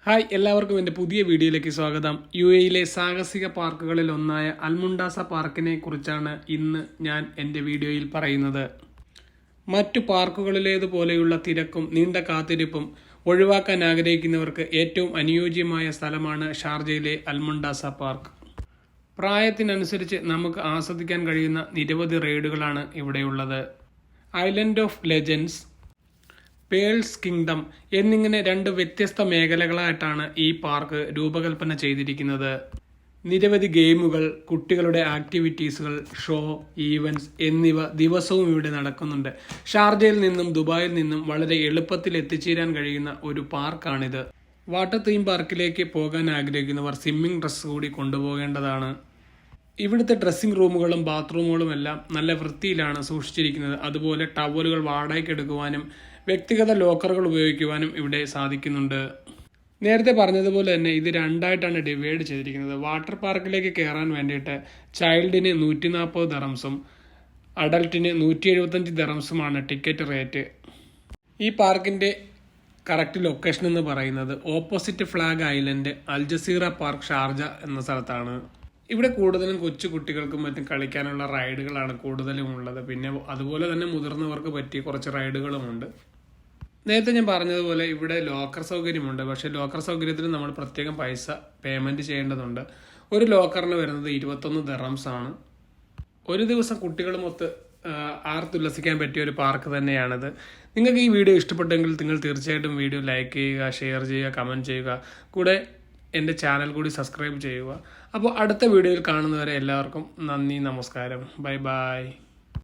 Hi, എല്ലാവർക്കും എൻ്റെ പുതിയ വീഡിയോയിലേക്ക് സ്വാഗതം. UAE സാഹസിക പാർക്കുകളിൽ ഒന്നായ അൽമുണ്ടാസ പാർക്കിനെ കുറിച്ചാണ് ഇന്ന് ഞാൻ എൻ്റെ വീഡിയോയിൽ പറയുന്നത്. മറ്റു പാർക്കുകളിലേതുപോലെയുള്ള തിരക്കും നീണ്ട കാത്തിരിപ്പും ഒഴിവാക്കാൻ ആഗ്രഹിക്കുന്നവർക്ക് ഏറ്റവും അനുയോജ്യമായ സ്ഥലമാണ് ഷാർജയിലെ അൽമുണ്ടാസ പാർക്ക്. പ്രായത്തിനനുസരിച്ച് നമുക്ക് ആസ്വദിക്കാൻ കഴിയുന്ന നിരവധി റൈഡുകളാണ് ഇവിടെയുള്ളത്. Island of legends, pearls kingdom എന്നിങ്ങനെ രണ്ട് വ്യത്യസ്ത മേഖലകളായിട്ടാണ് ഈ പാർക്ക് രൂപകൽപ്പന ചെയ്തിരിക്കുന്നത്. നിരവധി ഗെയിമുകൾ, കുട്ടികളുടെ ആക്ടിവിറ്റീസുകൾ, ഷോ, ഈവൻറ്റ്സ് എന്നിവ ദിവസവും ഇവിടെ നടക്കുന്നുണ്ട്. ഷാർജയിൽ നിന്നും ദുബായിൽ നിന്നും വളരെ എളുപ്പത്തിൽ എത്തിച്ചേരാൻ കഴിയുന്ന ഒരു പാർക്കാണിത്. വാട്ടർ തീം പാർക്കിലേക്ക് പോകാൻ ആഗ്രഹിക്കുന്നവർ സ്വിമ്മിംഗ് ഡ്രസ്സ് കൂടി കൊണ്ടുപോകേണ്ടതാണ്. ഇവിടുത്തെ ഡ്രസ്സിംഗ് റൂമുകളും ബാത്റൂമുകളും എല്ലാം നല്ല വൃത്തിയിലാണ് സൂക്ഷിച്ചിരിക്കുന്നത്. അതുപോലെ ടവലുകൾ വാടകയ്ക്ക് എടുക്കുവാനും വ്യക്തിഗത ലോക്കറുകൾ ഉപയോഗിക്കുവാനും ഇവിടെ സാധിക്കുന്നുണ്ട്. നേരത്തെ പറഞ്ഞതുപോലെ തന്നെ ഇത് രണ്ടായിട്ടാണ് ഡിവൈഡ് ചെയ്തിരിക്കുന്നത്. വാട്ടർ പാർക്കിലേക്ക് കയറാൻ വേണ്ടിയിട്ട് ചൈൽഡിന് 140 ദറംസും അഡൽട്ടിന് 175 ദറംസുമാണ് ടിക്കറ്റ് റേറ്റ്. ഈ പാർക്കിൻ്റെ കറക്റ്റ് ലൊക്കേഷൻ എന്ന് പറയുന്നത് opposite flag island Al Jazeera park Sharjah എന്ന സ്ഥലത്താണ്. ഇവിടെ കൂടുതലും കൊച്ചു കുട്ടികൾക്കും മറ്റും കളിക്കാനുള്ള റൈഡുകളാണ് കൂടുതലും ഉള്ളത്. പിന്നെ അതുപോലെ തന്നെ മുതിർന്നവർക്ക് പറ്റിയ കുറച്ച് റൈഡുകളുമുണ്ട്. നേരത്തെ ഞാൻ പറഞ്ഞതുപോലെ ഇവിടെ ലോക്കർ സൗകര്യമുണ്ട്. പക്ഷേ ലോക്കർ സൗകര്യത്തിന് നമ്മൾ പ്രത്യേകം പൈസ പേയ്മെൻറ്റ് ചെയ്യേണ്ടതുണ്ട്. ഒരു ലോക്കറിന് വരുന്നത് 21 ദറംസ് ആണ്. ഒരു ദിവസം കുട്ടികളുമൊത്ത് ആർത്തുല്ലസിക്കാൻ പറ്റിയ ഒരു പാർക്ക് തന്നെയാണിത്. നിങ്ങൾക്ക് ഈ വീഡിയോ ഇഷ്ടപ്പെട്ടെങ്കിൽ നിങ്ങൾ തീർച്ചയായിട്ടും വീഡിയോ ലൈക്ക് ചെയ്യുക, ഷെയർ ചെയ്യുക, കമൻറ്റ് ചെയ്യുക. കൂടെ എൻ്റെ ചാനൽ കൂടി സബ്സ്ക്രൈബ് ചെയ്യുക. അപ്പോൾ അടുത്ത വീഡിയോയിൽ കാണുന്നവരെ എല്ലാവർക്കും നന്ദി, നമസ്കാരം, ബൈ ബൈ.